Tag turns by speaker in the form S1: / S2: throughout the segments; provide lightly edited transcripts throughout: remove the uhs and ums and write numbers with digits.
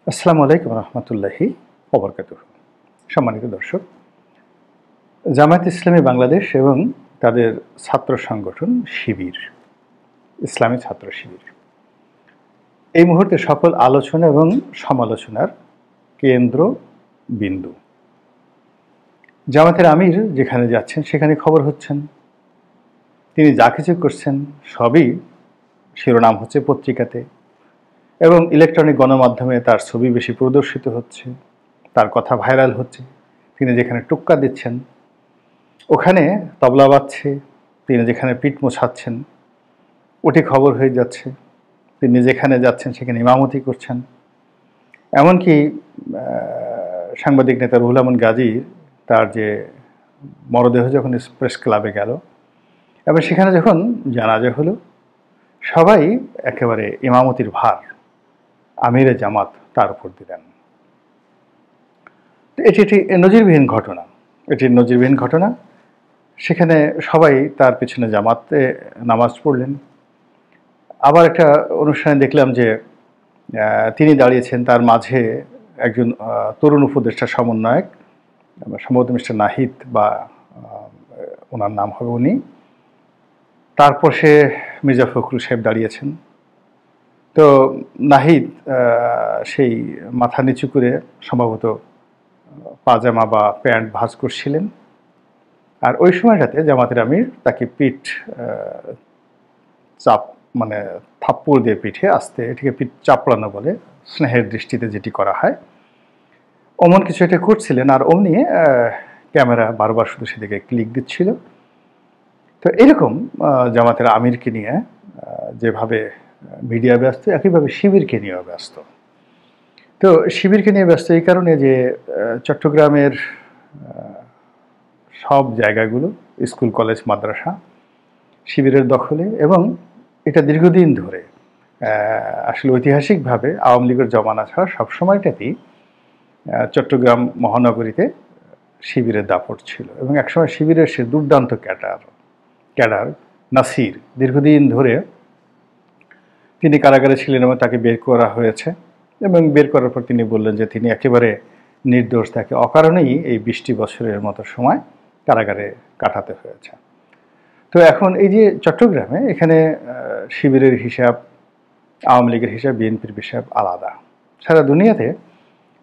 S1: আসসালামু আলাইকুম রহমতুল্লাহি ওবরকাতুহু। সম্মানিত দর্শক, জামায়াত ইসলামী বাংলাদেশ এবং তাদের ছাত্র সংগঠন শিবির, ইসলামী ছাত্র শিবির এই মুহূর্তে সকল আলোচনা এবং সমালোচনার কেন্দ্র বিন্দু। জামায়াতের আমির যেখানে যাচ্ছেন সেখানে খবর হচ্ছেন, তিনি যা কিছু করছেন সবই শিরোনাম হচ্ছে পত্রিকাতে এবং ইলেকট্রনিক গণমাধ্যমে তার ছবি বেশি প্রদর্শিত হচ্ছে, তার কথা ভাইরাল হচ্ছে। তিনি যেখানে টুক্কা দিচ্ছেন ওখানে তবলা বাজছে, তিনি যেখানে পিঠ মোছাচ্ছেন ওটি খবর হয়ে যাচ্ছে, তিনি যেখানে যাচ্ছেন সেখানে ইমামতি করছেন। এমনকি সাংবাদিক নেতা রুহুল আমিন গাজী তার যে মরদেহ যখন প্রেস ক্লাবে গেল এবং সেখানে যখন জানাজা হলো, সবাই একেবারে ইমামতির ভার আমিরে জামাত তার উপর দিলেন। এটি একটি নজিরবিহীন ঘটনা, সেখানে সবাই তার পিছনে জামাতে নামাজ পড়লেন। আবার একটা অনুষ্ঠানে দেখলাম যে তিনি দাঁড়িয়েছেন, তার মাঝে একজন তরুণ উপদেষ্টা সমন্বয়ক, সম্ভবত মিস্টার নাহিদ বা ওনার নাম হবে উনি, তারপর সে মির্জা ফখরুল সাহেব দাঁড়িয়েছেন। তো নাহিদ সেই মাথা নিচু করে সম্ভবত পাজামা বা প্যান্ট ভাঁজ করছিলেন। আর ওই সময়টাতে জামাতের আমির তাকে পিঠ চাপ মানে থাপ্পড় দিয়ে পিঠে আসতে, এটিকে পিঠ চাপড়ানো বলে, স্নেহের দৃষ্টিতে যেটি করা হয়, অমন কিছু একটা করছিলেন। আর অমনি ক্যামেরা বারবার শুধু সেদিকে ক্লিক দিচ্ছিল। তো এরকম জামাতের আমিরকে নিয়ে যেভাবে মিডিয়া ব্যস্ত, একইভাবে শিবিরকে নিয়েও ব্যস্ত। তো শিবিরকে নিয়ে ব্যস্ত এই কারণে যে চট্টগ্রামের সব জায়গাগুলো, স্কুল কলেজ মাদ্রাসা শিবিরের দখলে, এবং এটা দীর্ঘদিন ধরে আসলে ঐতিহাসিকভাবে আওয়ামী লীগের জমানা ছাড়া সবসময়টাতেই চট্টগ্রাম মহানগরীতে শিবিরের দাপট ছিল। এবং একসময় শিবিরের সে দুর্দান্ত ক্যাডার নাসির দীর্ঘদিন ধরে তিনি কারাগারে ছিলেন এবং তাকে বের করা হয়েছে। এবং বের করার পর তিনি বললেন যে তিনি একেবারে নির্দোষ, তাকে অকারণেই এই 20টি বছরের মতো সময় কারাগারে কাটাতে হয়েছে। তো এখন এই যে চট্টগ্রামে, এখানে শিবিরের হিসাব, আওয়ামী লীগের হিসাব, বিএনপির হিসাব আলাদা। সারা দুনিয়াতে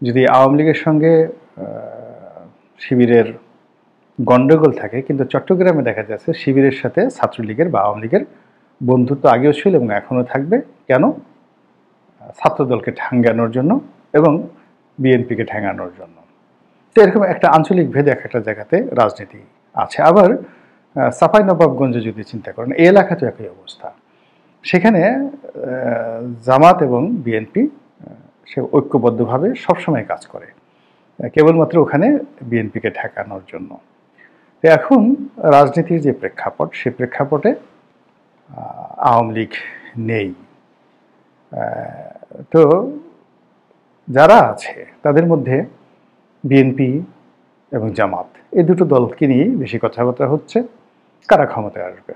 S1: যদি আওয়ামী লীগের সঙ্গে শিবিরের গণ্ডগোল থাকে, কিন্তু চট্টগ্রামে দেখা যাচ্ছে শিবিরের সাথে ছাত্রলীগের বা আওয়ামী লীগের বন্ধুত্ব আগেও ছিল এবং এখনও থাকবে। কেন? ছাত্রদলকে ঠ্যাঙ্গানোর জন্য এবং বিএনপিকে ঠ্যাঙ্গানোর জন্য। তো এরকম একটা আঞ্চলিক ভেদে একটা জায়গাতে রাজনীতি আছে। আবার চাঁপাইনবাবগঞ্জে যদি চিন্তা করেন, এই এলাকাতে একই অবস্থা। সেখানে জামাত এবং বিএনপি সে ঐক্যবদ্ধভাবে সবসময় কাজ করে, কেবলমাত্র ওখানে বিএনপিকে ঠেকানোর জন্য। তো এখন রাজনীতির যে প্রেক্ষাপট, সেই প্রেক্ষাপটে আওয়ামী লীগ নেই। তো যারা আছে তাদের মধ্যে বিএনপি এবং জামাত, এই দুটো দলকে নিয়েই বেশি কথাবার্তা হচ্ছে, কারা ক্ষমতায় আসবে।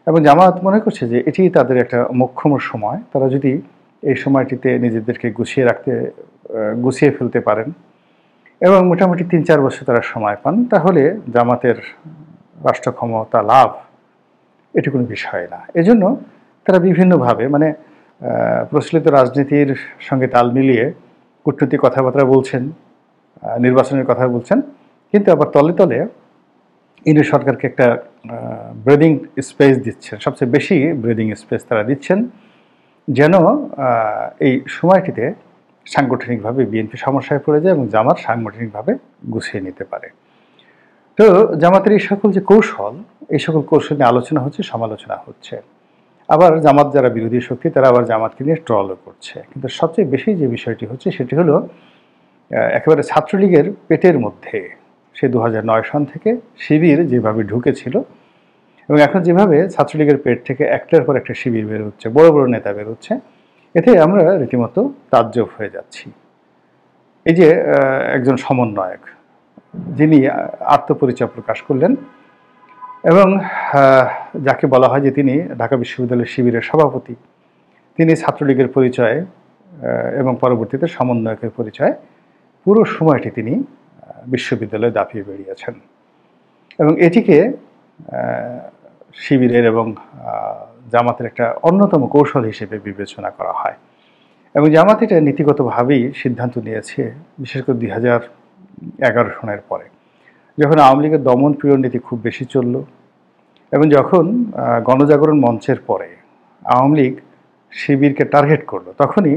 S1: এবং জামাত মনে করছে যে এটি তাদের একটা মোক্ষম সময়, তারা যদি এই সময়টিতে নিজেদেরকে গুছিয়ে ফেলতে পারেন এবং মোটামুটি 3-4 বছর তারা সময় পান, তাহলে জামাতের রাষ্ট্র ক্ষমতা লাভ এটি কোনো বিষয় না। এজন্য তারা বিভিন্নভাবে প্রচলিত রাজনীতির সঙ্গে তাল মিলিয়ে কূটনৈতিক কথাবার্তা বলছেন, নির্বাচনের কথা বলছেন, কিন্তু আবার তলে তলে ইউনিট সরকারকে একটা ব্রিদিং স্পেস দিচ্ছেন, সবচেয়ে বেশি ব্রিদিং স্পেস তারা দিচ্ছেন, যেন এই সময়টিতে সাংগঠনিকভাবে বিএনপি সমস্যায় পড়ে যায় এবং জামাত সাংগঠনিকভাবে গুছিয়ে নিতে পারে। তো জামাতের এই সকল যে কৌশল, এই সকল কৌশল নিয়ে আলোচনা হচ্ছে, সমালোচনা হচ্ছে। আবার জামাত যারা বিরোধী শক্তি, তারা আবার জামাতকে নিয়ে ট্রলও করছে। কিন্তু সবচেয়ে বেশি যে বিষয়টি হচ্ছে সেটি হলো একেবারে ছাত্রলীগের পেটের মধ্যে সে 2009 সন থেকে শিবির যেভাবে ঢুকেছিল এবং এখন যেভাবে ছাত্রলীগের পেট থেকে একটার পর একটা শিবির বের হচ্ছে, বড় বড় নেতা বের হচ্ছে, এতে আমরা রীতিমতো তাজ্জব হয়ে যাচ্ছি। এই যে একজন সমন্বয়ক যিনি আত্মপরিচয় প্রকাশ করলেন এবং যাকে বলা হয় যে তিনি ঢাকা বিশ্ববিদ্যালয়ের শিবিরের সভাপতি, তিনি ছাত্রলীগের পরিচয়ে এবং পরবর্তীতে সমন্বয়কের পরিচয় পুরো সময়টি তিনি বিশ্ববিদ্যালয়ে দাপিয়ে বেরিয়েছেন এবং এটিকে শিবিরের এবং জামাতের একটা অন্যতম কৌশল হিসেবে বিবেচনা করা হয় এবং জামাত এটা নীতিগতভাবেই সিদ্ধান্ত নিয়েছে, বিশেষ করে 2011 সনের পরে যখন আওয়ামী লীগের দমন পীড়ন নীতি খুব বেশি চলল এবং যখন গণজাগরণ মঞ্চের পরে আওয়ামী লীগ শিবিরকে টার্গেট করলো, তখনই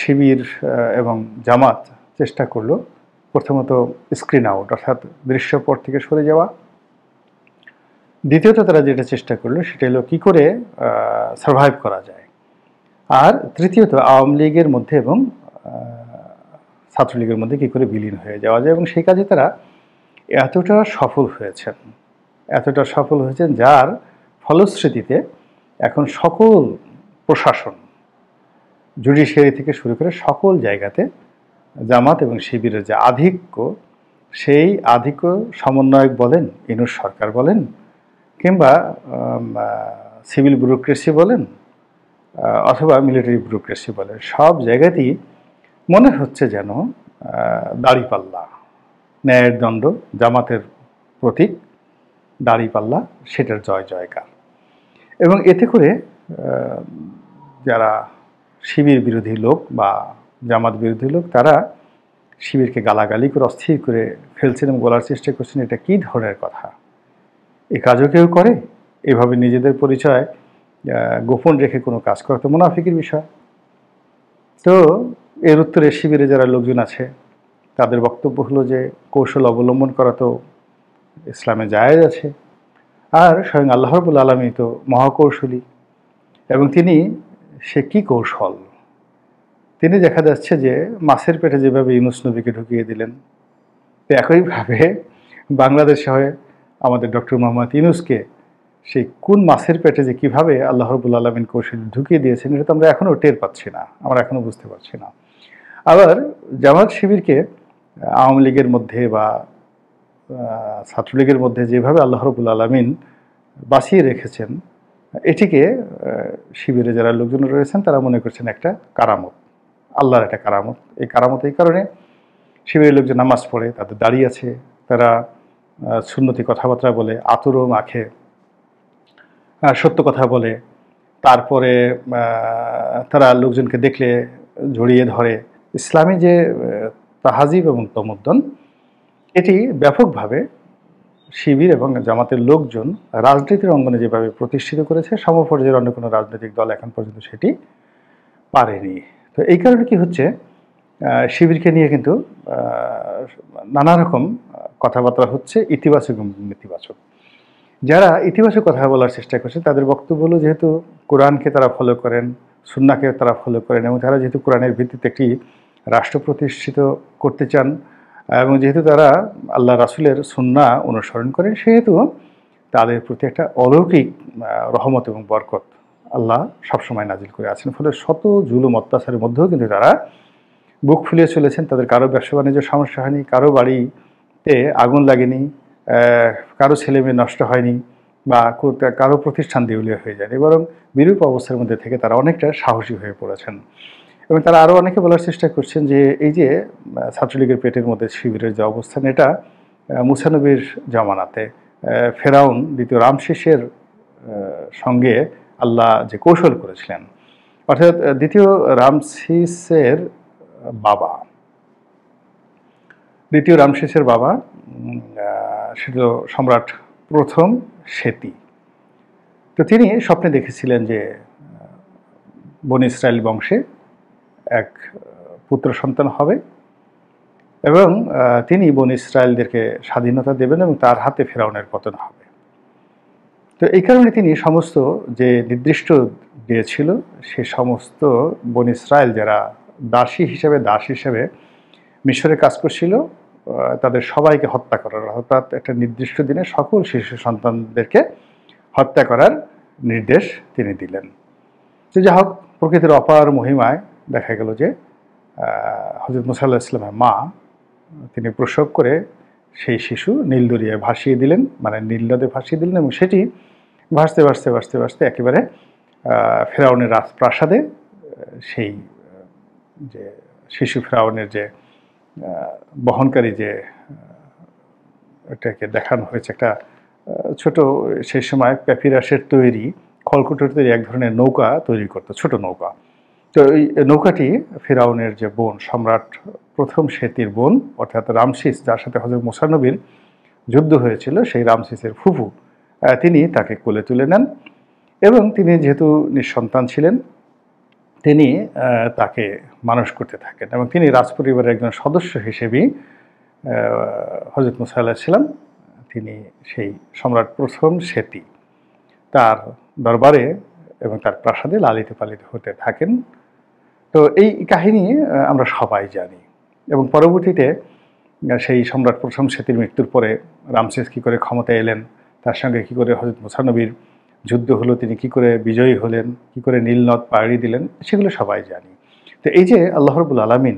S1: শিবির এবং জামাত চেষ্টা করলো প্রথমত স্ক্রিন আউট অর্থাৎ দৃশ্যপট থেকে সরে যাওয়া। দ্বিতীয়ত তারা যেটা চেষ্টা করলো সেটা হলো কী করে সার্ভাইভ করা যায়। আর তৃতীয়ত আওয়ামী লীগের মধ্যে এবং ছাত্রলীগের মধ্যে কী করে বিলীন হয়ে যাওয়া যায় এবং সেই কাজে তারা এতটা সফল হয়েছেন যার ফলশ্রুতিতে এখন সকল প্রশাসন, জুডিশিয়ারি থেকে শুরু করে সকল জায়গাতে জামাত এবং শিবিরের যে আধিক্য, সেই আধিক্য সমন্বয়ক বলেন, ইনুস সরকার বলেন, কিংবা সিভিল ব্যুরোক্রেসি বলেন অথবা মিলিটারি ব্যুরোক্রেসি বলেন, সব জায়গাতেই মনে হচ্ছে যেন দাড়িপাল্লা, ন্যায়ের দণ্ড, জামাতের প্রতীক দাড়িপাল্লা, সেটার জয় জয়কার। এবং এতে করে যারা শিবির বিরোধী লোক বা জামাত বিরোধী লোক তারা শিবিরকে গালাগালি করে অস্থির করে ফেলছেন এবং বলার চেষ্টা করছেন এটা কী ধরনের কথা, এই কাজও কেউ করে, এভাবে নিজেদের পরিচয় গোপন রেখে কোনো কাজ করা তো মুনাফিকের বিষয়। তো এর উত্তরে শিবিরে যারা লোকজন আছে তাদের বক্তব্য হলো যে কৌশল অবলম্বন করা তো ইসলামে জায়েজ আছে, আর স্বয়ং আল্লাহ রাব্বুল আলামিন তো মহাকৌশলী এবং সে কী কৌশল, তিনি দেখা যাচ্ছে যে মাছের পেটে যেভাবে ইউনূস নবীকে ঢুকিয়ে দিলেন, তো একইভাবে বাংলাদেশে হয়ে আমাদের ডক্টর মোহাম্মদ ইউনূসকে সেই কোন মাছের পেটে যে কীভাবে আল্লাহ রাব্বুল আলামিন কৌশল ঢুকিয়ে দিয়েছেন এটা তো আমরা এখনও টের পাচ্ছি না, আমরা এখনও বুঝতে পারছি না। আবার জামাত শিবিরকে আওয়ামী লীগের মধ্যে বা ছাত্রলীগের মধ্যে যেভাবে আল্লাহ রাব্বুল আলামিন বাঁচিয়ে রেখেছেন, এটিকে শিবিরে যারা লোকজন রয়েছেন তারা মনে করছেন একটা কারামত, আল্লাহর একটা কারামত। এই কারামত এই কারণে শিবিরের লোকজন নামাজ পড়ে, তাদের দাঁড়িয়ে আছে, তারা সুন্নতি কথাবার্তা বলে, আতরও মাখে, সত্য কথা বলে, তারপরে তারা লোকজনকে দেখলে জড়িয়ে ধরে। ইসলামী যে তাহাজিব এবং তমদ্দন, এটি ব্যাপকভাবে শিবির এবং জামাতের লোকজন রাজনীতির অঙ্গনে যেভাবে প্রতিষ্ঠিত করেছে, সমপর্যায়ের অন্য কোনো রাজনৈতিক দল এখন পর্যন্ত সেটি পারেনি। তো এই কারণে কি হচ্ছে, শিবিরকে নিয়ে কিন্তু নানা রকম কথাবার্তা হচ্ছে, ইতিবাচক এবং নেতিবাচক। যারা ইতিবাচক কথা বলার চেষ্টা করছে তাদের বক্তব্য হলো যেহেতু কোরআনকে তারা ফলো করেন, সুন্নাহকে তারা ফলো করেন এবং তারা যেহেতু কোরআনের ভিত্তিতে একটি রাষ্ট্র প্রতিষ্ঠিত করতে চান এবং যেহেতু তারা আল্লাহ রাসূলের সুন্নাহ অনুসরণ করেন, সেহেতু তাদের প্রতি একটা অলৌকিক রহমত এবং বরকত আল্লাহ সবসময় নাজিল করে আছেন। ফলে শত জুলুম অত্যাচারের মধ্যেও কিন্তু তারা বুক ফুলিয়ে চলেছেন। তাদের কারো ব্যবসা বাণিজ্য সমস্যা হয়নি, কারো বাড়িতে আগুন লাগেনি, কারো ছেলে মেয়ে নষ্ট হয়নি বা কারো প্রতিষ্ঠান দেউলিয়া হয়ে যায়নি, বরং বিরূপ অবস্থার মধ্যে থেকে তারা অনেকটা সাহসী হয়ে পড়েছেন। এবং তারা আরও অনেকে বলার চেষ্টা করছেন যে এই যে ছাত্রলীগের পেটের মধ্যে শিবিরের যে অবস্থান, এটা মূসা নবীর জামানাতে ফেরাউন দ্বিতীয় রামশেষের সঙ্গে আল্লাহ যে কৌশল করেছিলেন, অর্থাৎ দ্বিতীয় রামসেসের বাবা সেটা সম্রাট প্রথম সেতি। তো তিনি স্বপ্নে দেখেছিলেন যে বনী ইসরায়েল বংশে এক পুত্র সন্তান হবে এবং তিনি বনী ইসরায়েলদেরকে স্বাধীনতা দেবেন এবং তার হাতে ফেরাউনের পতন হবে। তো এই কারণে তিনি সমস্ত যে নির্দিষ্ট দিয়েছিল সে সমস্ত বনী ইসরায়েল যারা দাস হিসেবে মিশরে কাজ করছিল তাদের সবাইকে হত্যা করার, অর্থাৎ একটা নির্দিষ্ট দিনে সকল শিশু সন্তানদেরকে হত্যা করার নির্দেশ তিনি দিলেন। তো যাই হোক, প্রকৃতির অপার মহিমায় দেখা গেল যে হযরত মুসা আলাইহিস সালামের মা তিনি প্রসব করে সেই শিশু নীল দরিয়ায় ভাসিয়ে দিলেন, মানে নীল নদে ভাসিয়ে দিলেন এবং সেটি ভাসতে ভাসতে ভাসতে ভাসতে একেবারে ফেরাউনের রাজপ্রাসাদে সেই যে শিশু ফেরাউনের যে বহনকারী যে এটাকে দেখানো হয়েছে একটা ছোট, সেই সময় প্যাপিরাসের তৈরি, খড়কুটোর তৈরি এক ধরনের নৌকা তৈরি করতো, ছোট নৌকা। তো এই নৌকাটি ফেরাউনের যে বোন, সম্রাট প্রথম সেতির বোন অর্থাৎ রামসিস, যার সাথে হযরত মুসা নবীর যুদ্ধ হয়েছিল, সেই রামসিসের ফুফু তিনি তাকে কোলে তুলে নেন এবং তিনি যেহেতু নিঃসন্তান ছিলেন তিনি তাকে মানুষ করতে থাকেন এবং তিনি রাজপরিবারের একজন সদস্য হিসেবেই হযরত মুসা আলাইহিস সালাম তিনি সেই সম্রাট প্রথম সেতি তার দরবারে এবং তার প্রাসাদে লালিত পালিত হতে থাকেন। তো এই কাহিনী আমরা সবাই জানি এবং পরবর্তীতে সেই সম্রাট প্রথম সেতির মৃত্যুর পরে রামসেস কী করে ক্ষমতায় এলেন, তার সঙ্গে কী করে হযরত মুসা নবীর যুদ্ধ হলো, তিনি কী করে বিজয়ী হলেন, কী করে নীল নদ পাড়ি দিলেন, সেগুলো সবাই জানি। তো এই যে আল্লাহ রাব্বুল আলামিন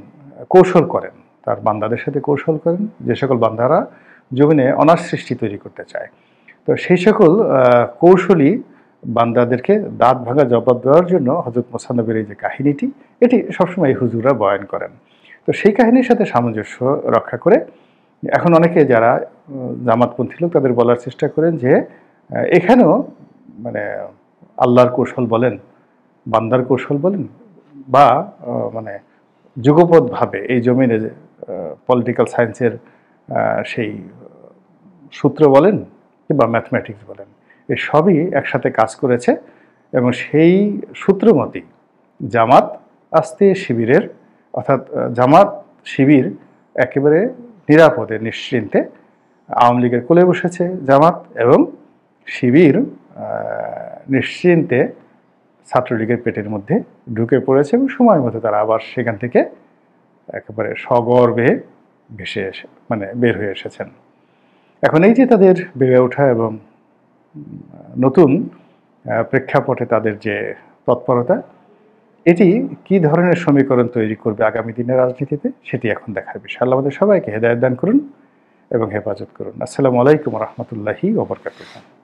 S1: কৌশল করেন, তার বান্দাদের সাথে কৌশল করেন, যে সকল বান্দারা জমিনে অনার সৃষ্টি তৈরি করতে চায়, তো সেই সকল কৌশলী বান্দাদেরকে দাঁত ভাঙা জবাব দেওয়ার জন্য হযরত মুসা নবীর এই যে কাহিনীটি, এটি সবসময় হুজুররা বয়ান করেন। তো সেই কাহিনীর সাথে সামঞ্জস্য রক্ষা করে এখন অনেকে যারা জামাতপন্থী লোক তাদের বলার চেষ্টা করেন যে এখানেও মানে আল্লাহর কৌশল বলেন, বান্দার কৌশল বলেন, বা মানে যুগপৎভাবে এই জমিনে পলিটিক্যাল সায়েন্সের সেই সূত্র বলেন কিংবা ম্যাথমেটিক্স বলেন, এই সবই একসাথে কাজ করেছে এবং সেই সূত্রমতেই জামাত আস্তে শিবিরের অর্থাৎ জামাত শিবির একেবারে নিরাপদে নিশ্চিন্তে আওয়ামী লীগের কোলে বসেছে জামাত, এবং শিবির নিশ্চিন্তে ছাত্রলীগের পেটের মধ্যে ঢুকে পড়েছে এবং সময় মতো তারা আবার সেখান থেকে একেবারে সগর্বে ভেসে এসে বের হয়ে এসেছেন। এখন এই যে তাদের বেড়ে ওঠা এবং নতুন প্রেক্ষাপটে তাদের যে তৎপরতা, এটি কি ধরনের সমীকরণ তৈরি করবে আগামী দিনের রাজনীতিতে, সেটি এখন দেখার বিষয়। আল্লাহ আমাদের সবাইকে হেদায়েত দান করুন এবং হেফাজত করুন। আসসালামু আলাইকুম ওয়া রাহমাতুল্লাহি ওয়া বারাকাতুহু।